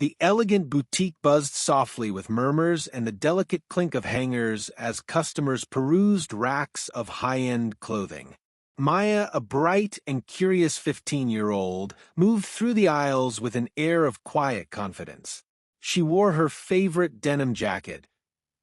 The elegant boutique buzzed softly with murmurs and the delicate clink of hangers as customers perused racks of high-end clothing. Maya, a bright and curious 15-year-old, moved through the aisles with an air of quiet confidence. She wore her favorite denim jacket,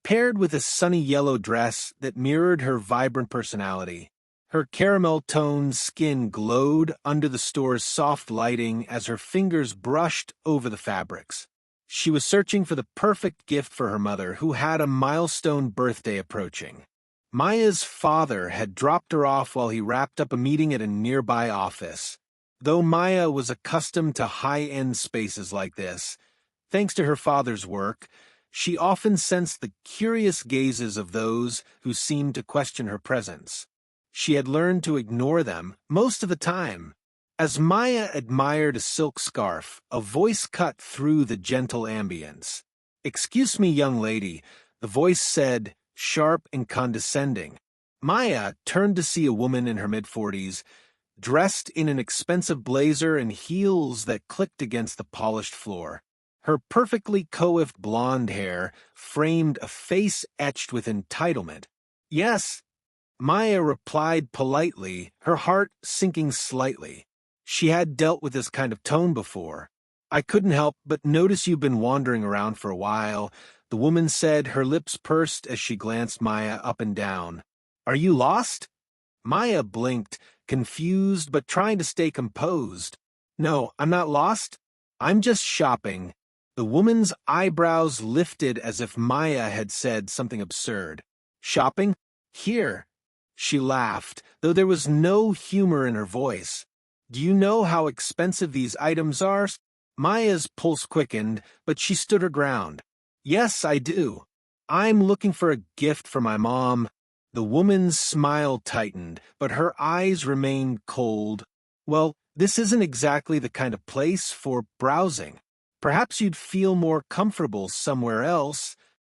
paired with a sunny yellow dress that mirrored her vibrant personality. Her caramel-toned skin glowed under the store's soft lighting as her fingers brushed over the fabrics. She was searching for the perfect gift for her mother, who had a milestone birthday approaching. Maya's father had dropped her off while he wrapped up a meeting at a nearby office. Though Maya was accustomed to high-end spaces like this, thanks to her father's work, she often sensed the curious gazes of those who seemed to question her presence. She had learned to ignore them most of the time. As Maya admired a silk scarf, a voice cut through the gentle ambience. "Excuse me, young lady," the voice said, sharp and condescending. Maya turned to see a woman in her mid-40s, dressed in an expensive blazer and heels that clicked against the polished floor. Her perfectly coiffed blonde hair framed a face etched with entitlement. "Yes," Maya replied politely, her heart sinking slightly. She had dealt with this kind of tone before. "I couldn't help but notice you've been wandering around for a while," the woman said, her lips pursed as she glanced Maya up and down. "Are you lost?" Maya blinked, confused but trying to stay composed. "No, I'm not lost. I'm just shopping." The woman's eyebrows lifted as if Maya had said something absurd. "Shopping? Here." She laughed, though there was no humor in her voice. "Do you know how expensive these items are?" Maya's pulse quickened, but she stood her ground. "Yes, I do. I'm looking for a gift for my mom." The woman's smile tightened, but her eyes remained cold. "Well, this isn't exactly the kind of place for browsing. Perhaps you'd feel more comfortable somewhere else."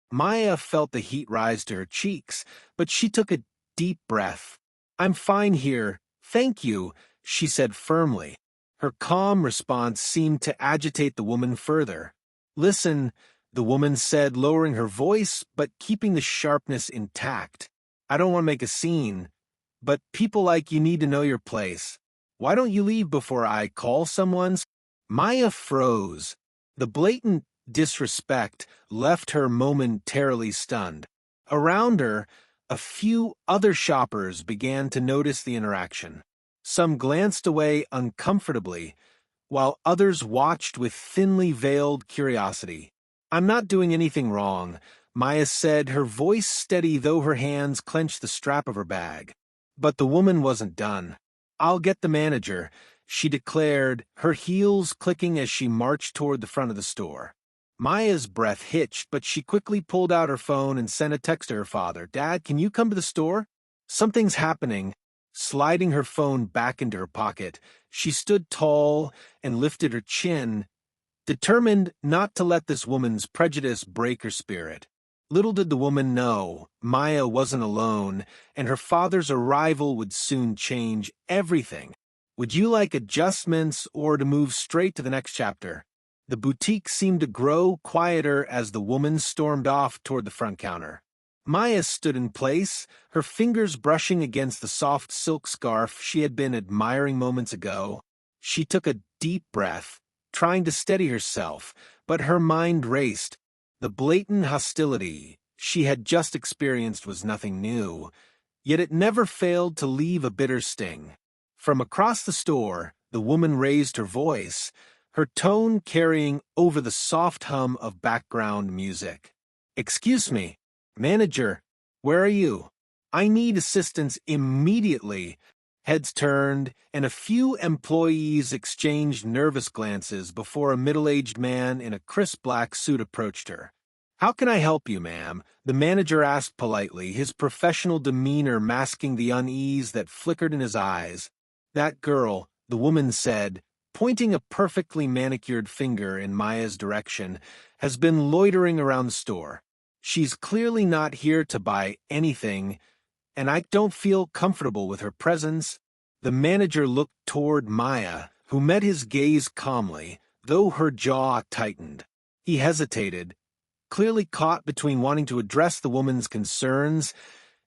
Maya felt the heat rise to her cheeks, but she took a deep breath. "I'm fine here, thank you," she said firmly. Her calm response seemed to agitate the woman further. "Listen," the woman said, lowering her voice but keeping the sharpness intact. "I don't want to make a scene, but people like you need to know your place. Why don't you leave before I call someone?" Maya froze. The blatant disrespect left her momentarily stunned. Around her, a few other shoppers began to notice the interaction. Some glanced away uncomfortably, while others watched with thinly veiled curiosity. "I'm not doing anything wrong," Maya said, her voice steady though her hands clenched the strap of her bag. But the woman wasn't done. "I'll get the manager," she declared, her heels clicking as she marched toward the front of the store. Maya's breath hitched, but she quickly pulled out her phone and sent a text to her father. "Dad, can you come to the store? Something's happening." Sliding her phone back into her pocket, she stood tall and lifted her chin, determined not to let this woman's prejudice break her spirit. Little did the woman know, Maya wasn't alone, and her father's arrival would soon change everything. "Would you like adjustments or to move straight to the next chapter?" The boutique seemed to grow quieter as the woman stormed off toward the front counter. Maya stood in place, her fingers brushing against the soft silk scarf she had been admiring moments ago. She took a deep breath, trying to steady herself, but her mind raced. The blatant hostility she had just experienced was nothing new, yet it never failed to leave a bitter sting. From across the store, the woman raised her voice, her tone carrying over the soft hum of background music. "Excuse me, manager, where are you? I need assistance immediately." Heads turned, and a few employees exchanged nervous glances before a middle-aged man in a crisp black suit approached her. "How can I help you, ma'am?" the manager asked politely, his professional demeanor masking the unease that flickered in his eyes. "That girl," the woman said, pointing a perfectly manicured finger in Maya's direction, "has been loitering around the store. She's clearly not here to buy anything, and I don't feel comfortable with her presence." The manager looked toward Maya, who met his gaze calmly, though her jaw tightened. He hesitated, clearly caught between wanting to address the woman's concerns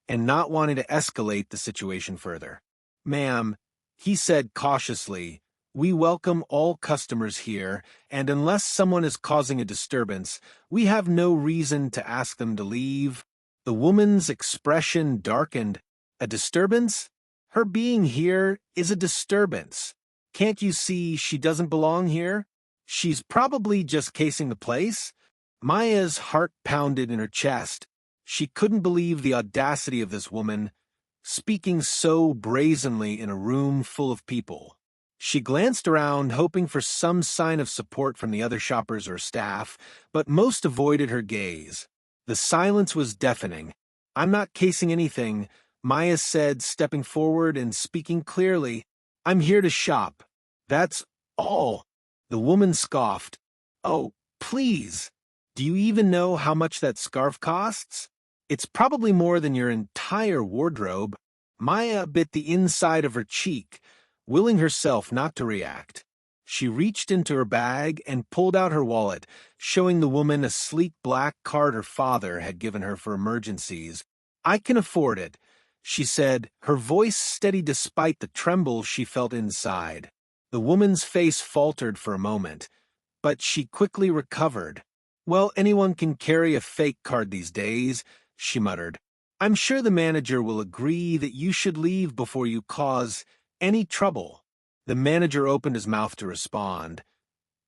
and not wanting to escalate the situation further. "Ma'am," he said cautiously, "we welcome all customers here, and unless someone is causing a disturbance, we have no reason to ask them to leave." The woman's expression darkened. "A disturbance? Her being here is a disturbance. Can't you see she doesn't belong here? She's probably just casing the place." Maya's heart pounded in her chest. She couldn't believe the audacity of this woman, speaking so brazenly in a room full of people. She glanced around, hoping for some sign of support from the other shoppers or staff, but most avoided her gaze. The silence was deafening. "I'm not casing anything," Maya said, stepping forward and speaking clearly. "I'm here to shop. That's all." The woman scoffed. "Oh, please. Do you even know how much that scarf costs? It's probably more than your entire wardrobe." Maya bit the inside of her cheek, willing herself not to react. She reached into her bag and pulled out her wallet, showing the woman a sleek black card her father had given her for emergencies. "I can afford it," she said, her voice steady despite the tremble she felt inside. The woman's face faltered for a moment, but she quickly recovered. "Well, anyone can carry a fake card these days," she muttered. "I'm sure the manager will agree that you should leave before you cause any trouble." The manager opened his mouth to respond,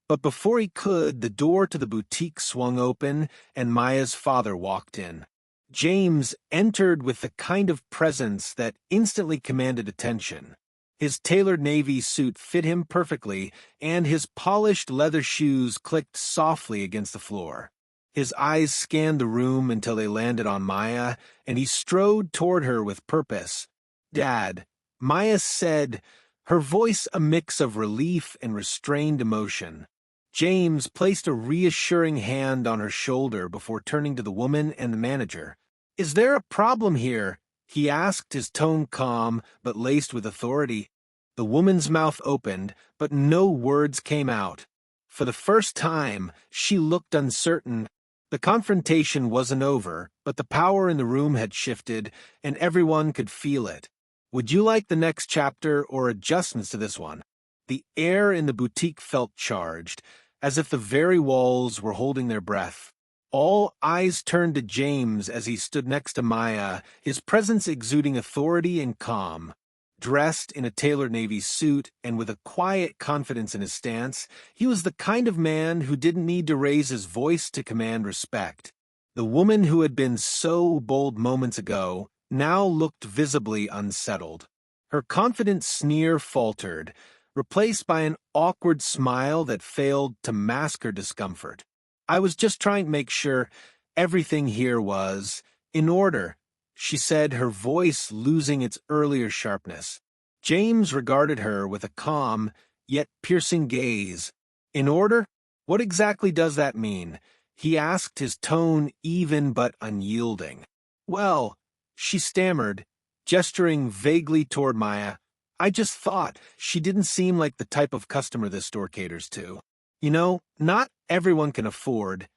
but before he could, the door to the boutique swung open and Maya's father walked in. James entered with the kind of presence that instantly commanded attention. His tailored navy suit fit him perfectly, and his polished leather shoes clicked softly against the floor. His eyes scanned the room until they landed on Maya, and he strode toward her with purpose. "Dad," Maya said, her voice a mix of relief and restrained emotion. James placed a reassuring hand on her shoulder before turning to the woman and the manager. "Is there a problem here?" he asked, his tone calm but laced with authority. The woman's mouth opened, but no words came out. For the first time, she looked uncertain. The confrontation wasn't over, but the power in the room had shifted, and everyone could feel it. "Would you like the next chapter or adjustments to this one?" The air in the boutique felt charged, as if the very walls were holding their breath. All eyes turned to James as he stood next to Maya, his presence exuding authority and calm. Dressed in a tailored navy suit and with a quiet confidence in his stance, he was the kind of man who didn't need to raise his voice to command respect. The woman who had been so bold moments ago now looked visibly unsettled. Her confident sneer faltered, replaced by an awkward smile that failed to mask her discomfort. "I was just trying to make sure everything here was in order," she said, her voice losing its earlier sharpness. James regarded her with a calm, yet piercing gaze. "In order? What exactly does that mean?" he asked, his tone even but unyielding. "Well," she stammered, gesturing vaguely toward Maya, "I just thought she didn't seem like the type of customer this store caters to. You know, not everyone can afford."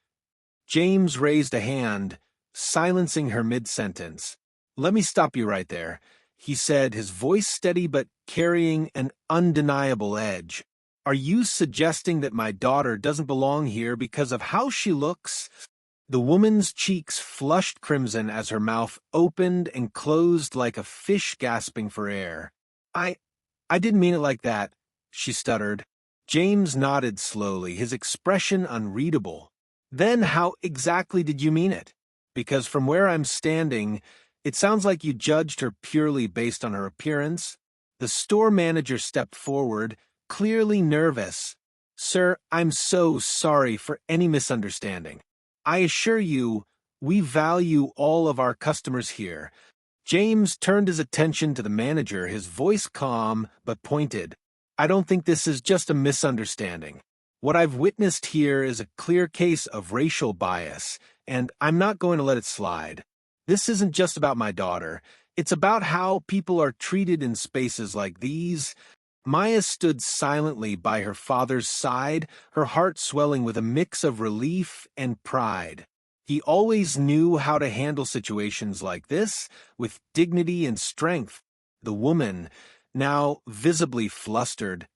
James raised a hand, silencing her mid-sentence. "Let me stop you right there," he said, his voice steady but carrying an undeniable edge. "Are you suggesting that my daughter doesn't belong here because of how she looks?" The woman's cheeks flushed crimson as her mouth opened and closed like a fish gasping for air. I didn't mean it like that," she stuttered. James nodded slowly, his expression unreadable. "Then how exactly did you mean it? Because from where I'm standing, it sounds like you judged her purely based on her appearance." The store manager stepped forward, clearly nervous. "Sir, I'm so sorry for any misunderstanding. I assure you, we value all of our customers here." James turned his attention to the manager, his voice calm but pointed. "I don't think this is just a misunderstanding. What I've witnessed here is a clear case of racial bias, and I'm not going to let it slide. This isn't just about my daughter. It's about how people are treated in spaces like these." Maya stood silently by her father's side, her heart swelling with a mix of relief and pride. He always knew how to handle situations like this, with dignity and strength. The woman, now visibly flustered,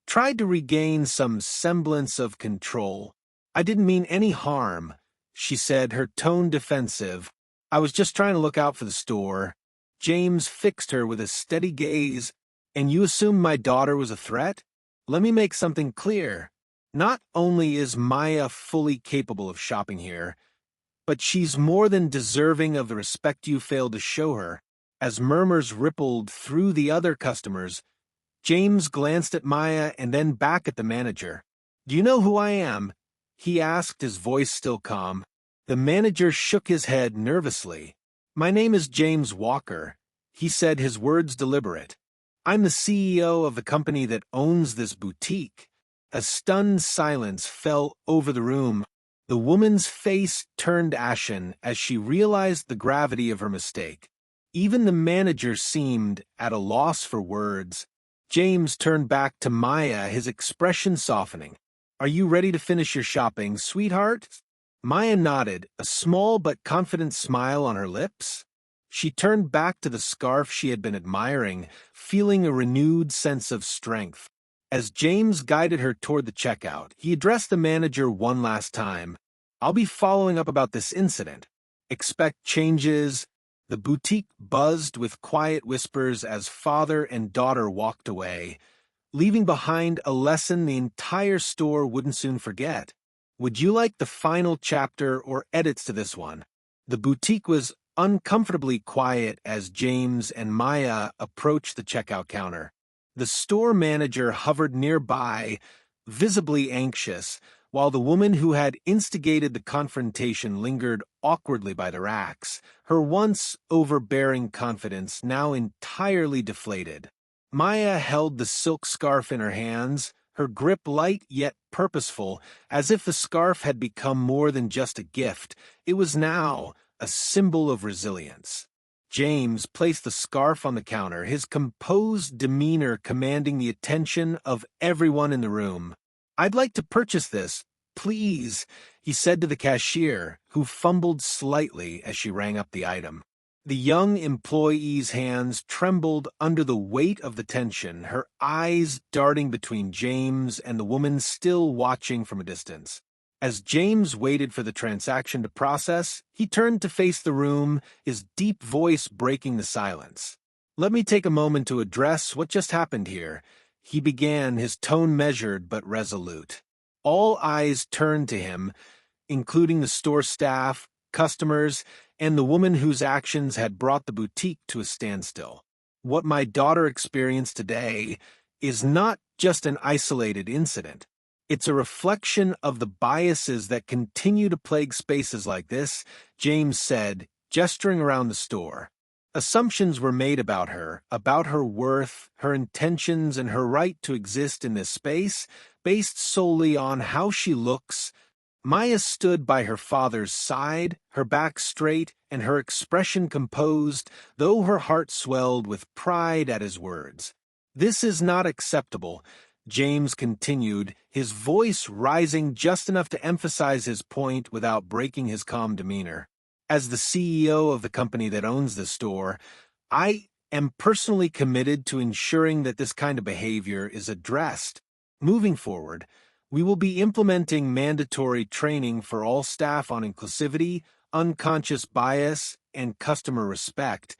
tried to regain some semblance of control. "I didn't mean any harm," she said, her tone defensive. "I was just trying to look out for the store." James fixed her with a steady gaze. "And you assumed my daughter was a threat? Let me make something clear. Not only is Maya fully capable of shopping here, but she's more than deserving of the respect you failed to show her." As murmurs rippled through the other customers, James glanced at Maya and then back at the manager. "Do you know who I am?" he asked, his voice still calm. The manager shook his head nervously. "My name is James Walker," he said, his words deliberate. "I'm the CEO of the company that owns this boutique." A stunned silence fell over the room. The woman's face turned ashen as she realized the gravity of her mistake. Even the manager seemed at a loss for words. James turned back to Maya, his expression softening. "Are you ready to finish your shopping, sweetheart?" Maya nodded, a small but confident smile on her lips. She turned back to the scarf she had been admiring, feeling a renewed sense of strength. As James guided her toward the checkout, he addressed the manager one last time. "I'll be following up about this incident. Expect changes." The boutique buzzed with quiet whispers as father and daughter walked away, leaving behind a lesson the entire store wouldn't soon forget. "Would you like the final chapter or edits to this one?" The boutique was uncomfortably quiet as James and Maya approached the checkout counter. The store manager hovered nearby, visibly anxious, while the woman who had instigated the confrontation lingered awkwardly by the racks, her once overbearing confidence now entirely deflated. Maya held the silk scarf in her hands, her grip light yet purposeful, as if the scarf had become more than just a gift. It was now a symbol of resilience. James placed the scarf on the counter, his composed demeanor commanding the attention of everyone in the room. "I'd like to purchase this, please," he said to the cashier, who fumbled slightly as she rang up the item. The young employee's hands trembled under the weight of the tension, her eyes darting between James and the woman still watching from a distance. As James waited for the transaction to process, he turned to face the room, his deep voice breaking the silence. "Let me take a moment to address what just happened here," he began, his tone measured but resolute. All eyes turned to him, including the store staff, customers, and the woman whose actions had brought the boutique to a standstill. What my daughter experienced today is not just an isolated incident. It's a reflection of the biases that continue to plague spaces like this, James said, gesturing around the store. Assumptions were made about her worth, her intentions, and her right to exist in this space, based solely on how she looks. Maya stood by her father's side, her back straight and her expression composed, though her heart swelled with pride at his words. "This is not acceptable," James continued, his voice rising just enough to emphasize his point without breaking his calm demeanor. "As the CEO of the company that owns the store, I am personally committed to ensuring that this kind of behavior is addressed. Moving forward, we will be implementing mandatory training for all staff on inclusivity, unconscious bias, and customer respect."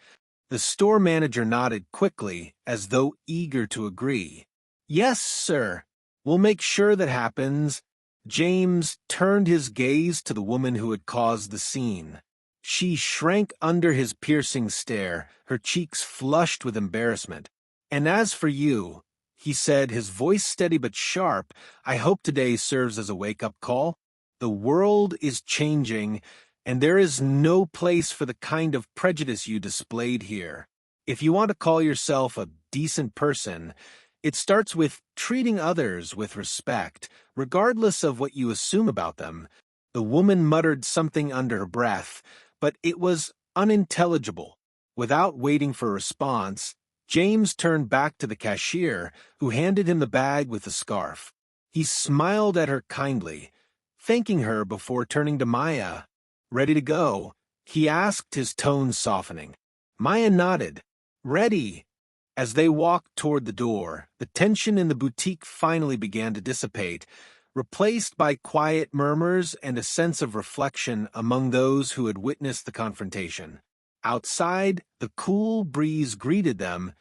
The store manager nodded quickly, as though eager to agree. "Yes, sir. We'll make sure that happens." James turned his gaze to the woman who had caused the scene. She shrank under his piercing stare, her cheeks flushed with embarrassment. "And as for you," he said, his voice steady but sharp, "I hope today serves as a wake-up call. The world is changing, and there is no place for the kind of prejudice you displayed here. If you want to call yourself a decent person, it starts with treating others with respect, regardless of what you assume about them." The woman muttered something under her breath, but it was unintelligible. Without waiting for a response, James turned back to the cashier, who handed him the bag with the scarf. He smiled at her kindly, thanking her before turning to Maya. "Ready to go?" he asked, his tone softening. Maya nodded. "Ready." As they walked toward the door, the tension in the boutique finally began to dissipate, replaced by quiet murmurs and a sense of reflection among those who had witnessed the confrontation. Outside, the cool breeze greeted them,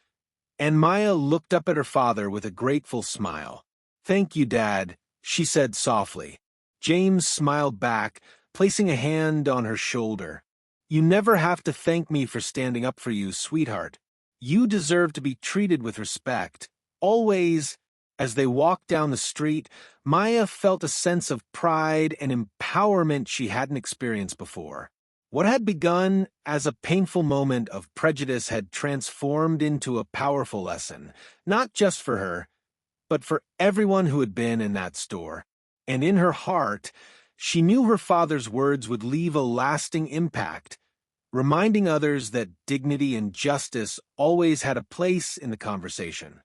and Maya looked up at her father with a grateful smile. "Thank you, Dad," she said softly. James smiled back, placing a hand on her shoulder. "You never have to thank me for standing up for you, sweetheart. You deserve to be treated with respect. Always." As they walked down the street, Maya felt a sense of pride and empowerment she hadn't experienced before. What had begun as a painful moment of prejudice had transformed into a powerful lesson, not just for her, but for everyone who had been in that store. And in her heart, she knew her father's words would leave a lasting impact, reminding others that dignity and justice always had a place in the conversation.